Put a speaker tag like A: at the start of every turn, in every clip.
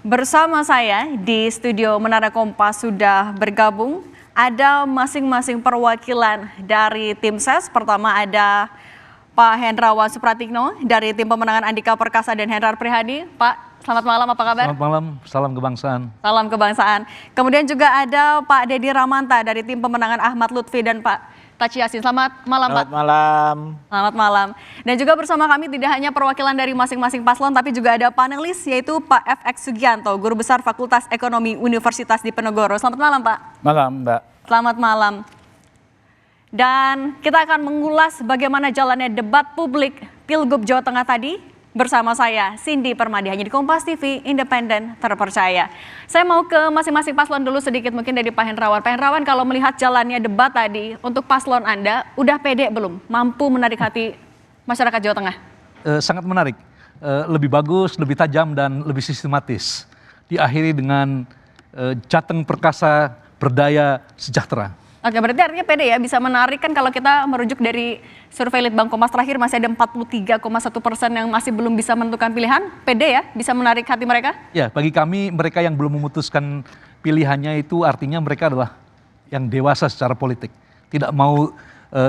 A: Bersama saya di studio Menara Kompas sudah bergabung, ada masing-masing perwakilan dari tim SES. Pertama ada Pak Hendrawan Supratikno dari tim pemenangan Andika Perkasa dan Hendrar Prihadi. Pak, selamat malam, apa kabar?
B: Selamat malam, salam kebangsaan.
A: Salam kebangsaan. Kemudian juga ada Pak Dedi Ramanta dari tim pemenangan Ahmad Lutfi dan Pak Taci Yasin. Selamat malam, Pak.
C: Selamat malam.
A: Selamat malam. Dan juga bersama kami tidak hanya perwakilan dari masing-masing paslon, tapi juga ada panelis, yaitu Pak FX Sugianto, Guru Besar Fakultas Ekonomi Universitas Diponegoro. Selamat malam, Pak.
C: Malam, Mbak.
A: Selamat malam. Dan kita akan mengulas bagaimana jalannya debat publik Pilgub Jawa Tengah tadi bersama saya, Cindy Permadi, hanya di Kompas TV, independen, terpercaya. Saya mau ke masing-masing paslon dulu sedikit, mungkin dari Pak Hendrawan. Pak Hendrawan, kalau melihat jalannya debat tadi, untuk paslon Anda, udah pede belum? Mampu menarik hati masyarakat Jawa Tengah?
B: Sangat menarik, lebih bagus, lebih tajam, dan lebih sistematis. Diakhiri dengan Jateng Perkasa Berdaya Sejahtera.
A: Oke, berarti artinya pede ya, bisa menarik. Kan kalau kita merujuk dari survei Litbang Kompas terakhir, masih ada 43,1% yang masih belum bisa menentukan pilihan. Pede ya, bisa menarik hati mereka?
B: Ya, bagi kami mereka yang belum memutuskan pilihannya itu artinya mereka adalah yang dewasa secara politik. Tidak mau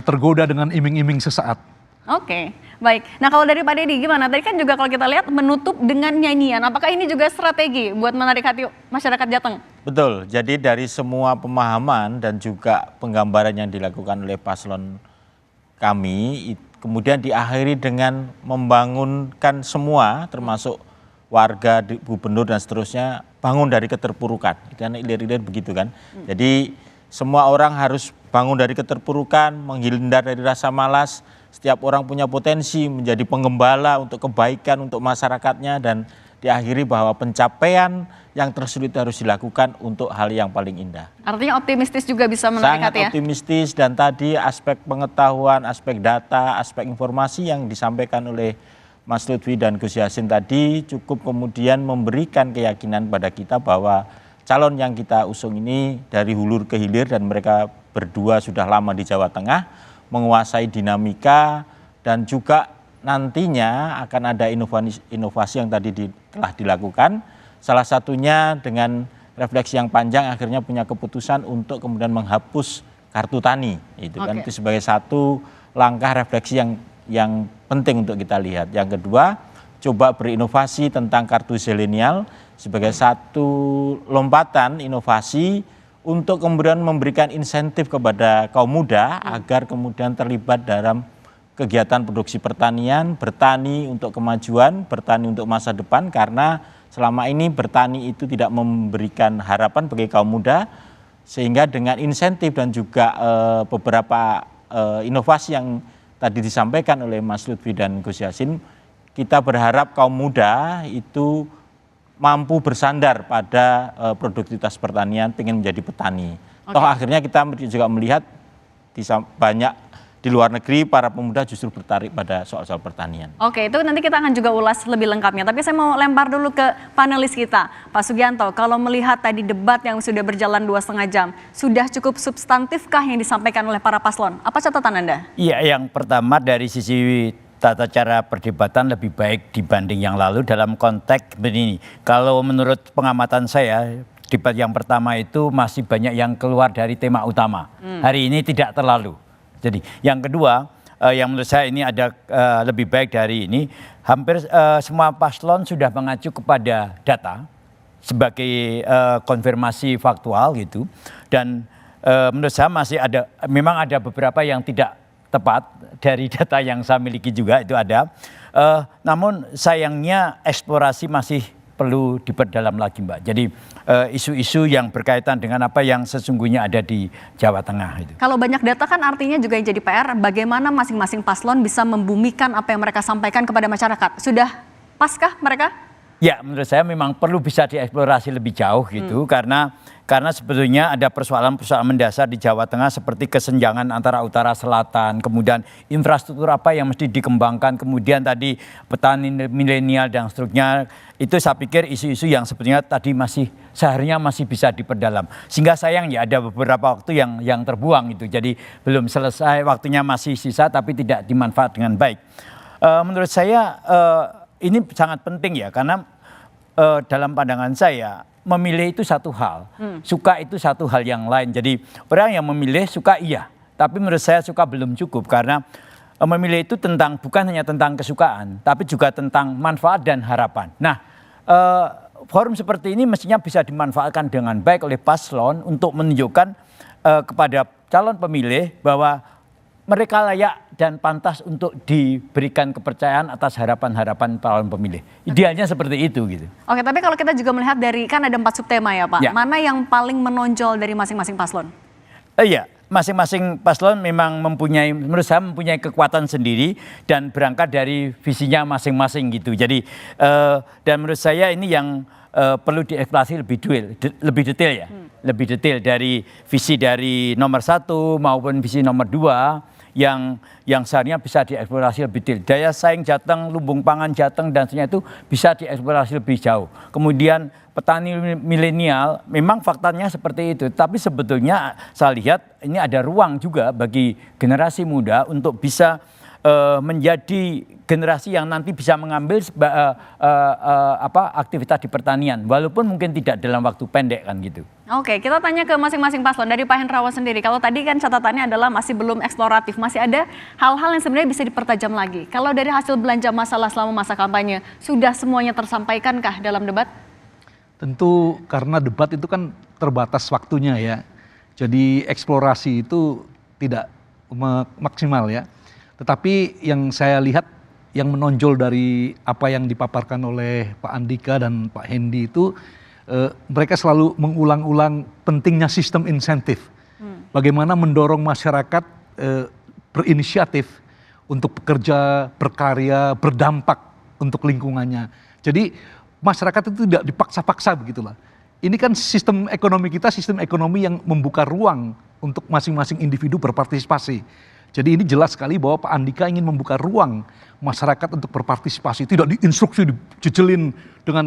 B: tergoda dengan iming-iming sesaat.
A: Oke, baik. Nah, kalau dari Pak Dedi gimana? Tadi kan juga kalau kita lihat menutup dengan nyanyian. Apakah ini juga strategi buat menarik hati masyarakat Jateng?
C: Betul, jadi dari semua pemahaman dan juga penggambaran yang dilakukan oleh paslon kami, kemudian diakhiri dengan membangunkan semua, termasuk warga, gubernur dan seterusnya, bangun dari keterpurukan. Dan ilir-ilir begitu kan. Jadi semua orang harus bangun dari keterpurukan, menghindar dari rasa malas. Setiap orang punya potensi menjadi penggembala untuk kebaikan untuk masyarakatnya, dan diakhiri bahwa pencapaian yang tersulit harus dilakukan untuk hal yang paling indah.
A: Artinya optimistis juga bisa menarik hati ya?
C: Sangat optimistis, dan tadi aspek pengetahuan, aspek data, aspek informasi yang disampaikan oleh Mas Lutfi dan Gus Yasin tadi cukup kemudian memberikan keyakinan pada kita bahwa calon yang kita usung ini dari hulu ke hilir, dan mereka berdua sudah lama di Jawa Tengah, menguasai dinamika, dan juga nantinya akan ada inovasi yang tadi telah dilakukan. Salah satunya dengan refleksi yang panjang akhirnya punya keputusan untuk kemudian menghapus kartu tani. Itu kan itu sebagai satu langkah refleksi yang penting untuk kita lihat. Yang kedua, coba berinovasi tentang kartu zilenial sebagai satu lompatan inovasi untuk kemudian memberikan insentif kepada kaum muda agar kemudian terlibat dalam kegiatan produksi pertanian, bertani untuk kemajuan, bertani untuk masa depan, karena selama ini bertani itu tidak memberikan harapan bagi kaum muda, sehingga dengan insentif dan juga beberapa inovasi yang tadi disampaikan oleh Mas Lutfi dan Gus Yasin, kita berharap kaum muda itu mampu bersandar pada produktivitas pertanian, pengen menjadi petani. Toh akhirnya kita juga melihat banyak di luar negeri para pemuda justru tertarik pada soal-soal pertanian.
A: Oke, itu nanti kita akan juga ulas lebih lengkapnya. Tapi saya mau lempar dulu ke panelis kita, Pak Sugianto. Kalau melihat tadi debat yang sudah berjalan 2,5 jam, sudah cukup substantifkah yang disampaikan oleh para paslon? Apa catatan Anda?
D: Iya, yang pertama dari sisi tata cara perdebatan lebih baik dibanding yang lalu dalam konteks begini. Kalau menurut pengamatan saya, debat yang pertama itu masih banyak yang keluar dari tema utama. Hari ini tidak terlalu. Jadi yang kedua, yang menurut saya ini ada lebih baik dari ini, hampir semua paslon sudah mengacu kepada data sebagai konfirmasi faktual gitu. Dan menurut saya masih ada, memang ada beberapa yang tidak tepat dari data yang saya miliki juga itu ada. Namun sayangnya eksplorasi masih perlu diperdalam lagi, Mbak. Jadi isu-isu yang berkaitan dengan apa yang sesungguhnya ada di Jawa Tengah itu.
A: Kalau banyak data kan artinya juga yang jadi PR, bagaimana masing-masing paslon bisa membumikan apa yang mereka sampaikan kepada masyarakat. Sudah paskah mereka?
D: Ya, menurut saya memang perlu bisa dieksplorasi lebih jauh gitu, karena sebetulnya ada persoalan-persoalan mendasar di Jawa Tengah seperti kesenjangan antara utara selatan, kemudian infrastruktur apa yang mesti dikembangkan, kemudian tadi petani milenial dan seterusnya. Itu saya pikir isu-isu yang sebetulnya tadi seharusnya masih bisa diperdalam. Sehingga sayang ya ada beberapa waktu yang terbuang itu. Jadi belum selesai, waktunya masih sisa tapi tidak dimanfaat dengan baik. Menurut saya ini sangat penting ya, karena dalam pandangan saya memilih itu satu hal, suka itu satu hal yang lain. Jadi orang yang memilih suka iya, tapi menurut saya suka belum cukup karena memilih itu bukan hanya tentang kesukaan, tapi juga tentang manfaat dan harapan. Nah, forum seperti ini mestinya bisa dimanfaatkan dengan baik oleh paslon untuk menunjukkan kepada calon pemilih bahwa mereka layak dan pantas untuk diberikan kepercayaan atas harapan-harapan calon pemilih. Idealnya seperti itu gitu.
A: Oke, tapi kalau kita juga melihat dari, kan ada 4 subtema ya Pak,
D: Ya.
A: mana yang paling menonjol dari masing-masing paslon?
D: Iya, masing-masing paslon memang menurut saya mempunyai kekuatan sendiri dan berangkat dari visinya masing-masing gitu. Jadi dan menurut saya ini yang perlu dieksplorasi lebih detail ya, lebih detail dari visi dari nomor 1 maupun visi nomor 2 yang seharusnya bisa dieksplorasi lebih detail. Daya saing Jateng, lumbung pangan Jateng dan sebagainya itu bisa dieksplorasi lebih jauh. Kemudian petani milenial memang faktanya seperti itu, tapi sebetulnya saya lihat ini ada ruang juga bagi generasi muda untuk bisa menjadi generasi yang nanti bisa mengambil aktivitas di pertanian, walaupun mungkin tidak dalam waktu pendek kan gitu.
A: Oke, kita tanya ke masing-masing paslon. Dari Pak Hendrawan sendiri, kalau tadi kan catatannya adalah masih belum eksploratif, masih ada hal-hal yang sebenarnya bisa dipertajam lagi. Kalau dari hasil belanja masalah selama masa kampanye, sudah semuanya tersampaikankah dalam debat?
B: Tentu karena debat itu kan terbatas waktunya ya. Jadi eksplorasi itu tidak maksimal ya. Tetapi yang saya lihat yang menonjol dari apa yang dipaparkan oleh Pak Andika dan Pak Hendy itu mereka selalu mengulang-ulang pentingnya sistem insentif. Bagaimana mendorong masyarakat berinisiatif untuk bekerja, berkarya, berdampak untuk lingkungannya. Jadi masyarakat itu tidak dipaksa-paksa begitulah. Ini kan sistem ekonomi kita, sistem ekonomi yang membuka ruang untuk masing-masing individu berpartisipasi. Jadi ini jelas sekali bahwa Pak Andika ingin membuka ruang masyarakat untuk berpartisipasi, tidak diinstruksi, dijejelin dengan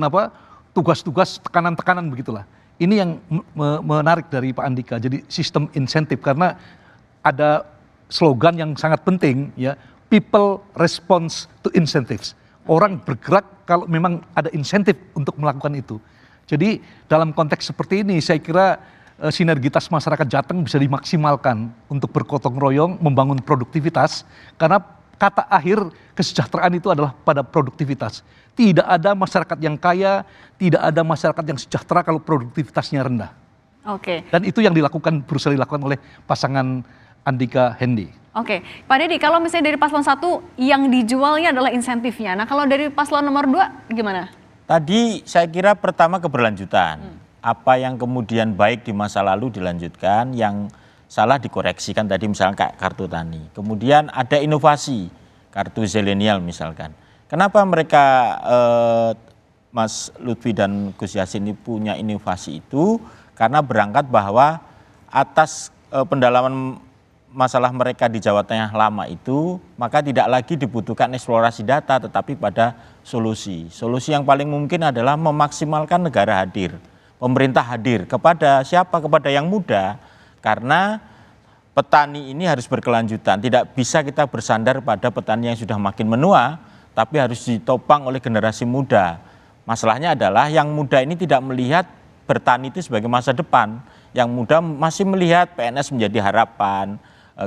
B: tugas-tugas, tekanan-tekanan begitulah. Ini yang menarik dari Pak Andika. Jadi sistem insentif, karena ada slogan yang sangat penting ya, people response to incentives. Orang bergerak kalau memang ada insentif untuk melakukan itu. Jadi dalam konteks seperti ini saya kira sinergitas masyarakat Jateng bisa dimaksimalkan untuk bergotong royong membangun produktivitas, karena kata akhir kesejahteraan itu adalah pada produktivitas. Tidak ada masyarakat yang kaya, tidak ada masyarakat yang sejahtera kalau produktivitasnya rendah.
A: Oke.
B: Dan itu yang berusaha dilakukan oleh pasangan Andika Hendy.
A: Oke, Pak Deddy, kalau misalnya dari paslon 1 yang dijualnya adalah insentifnya. Nah, kalau dari paslon nomor 2 gimana?
C: Tadi saya kira pertama keberlanjutan. Apa yang kemudian baik di masa lalu dilanjutkan, yang salah dikoreksikan tadi misalnya kayak kartu tani. Kemudian ada inovasi, kartu zilenial misalkan. Kenapa mereka Mas Lutfi dan Gus Yassin ini punya inovasi itu? Karena berangkat bahwa atas pendalaman masalah mereka di Jawa Tengah lama itu, maka tidak lagi dibutuhkan eksplorasi data tetapi pada solusi. Solusi yang paling mungkin adalah memaksimalkan negara hadir. Pemerintah hadir kepada siapa? Kepada yang muda, karena petani ini harus berkelanjutan. Tidak bisa kita bersandar pada petani yang sudah makin menua, tapi harus ditopang oleh generasi muda. Masalahnya adalah yang muda ini tidak melihat bertani itu sebagai masa depan. Yang muda masih melihat PNS menjadi harapan,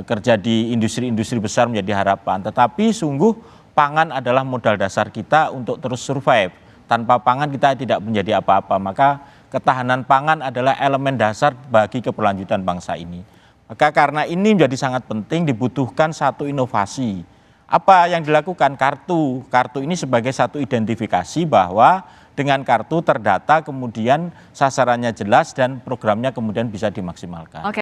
C: kerja di industri-industri besar menjadi harapan. Tetapi sungguh pangan adalah modal dasar kita untuk terus survive. Tanpa pangan kita tidak menjadi apa-apa. Maka ketahanan pangan adalah elemen dasar bagi keberlanjutan bangsa ini. Maka karena ini menjadi sangat penting, dibutuhkan satu inovasi. Apa yang dilakukan? Kartu ini sebagai satu identifikasi bahwa dengan kartu terdata, kemudian sasarannya jelas dan programnya kemudian bisa dimaksimalkan.
A: Oke.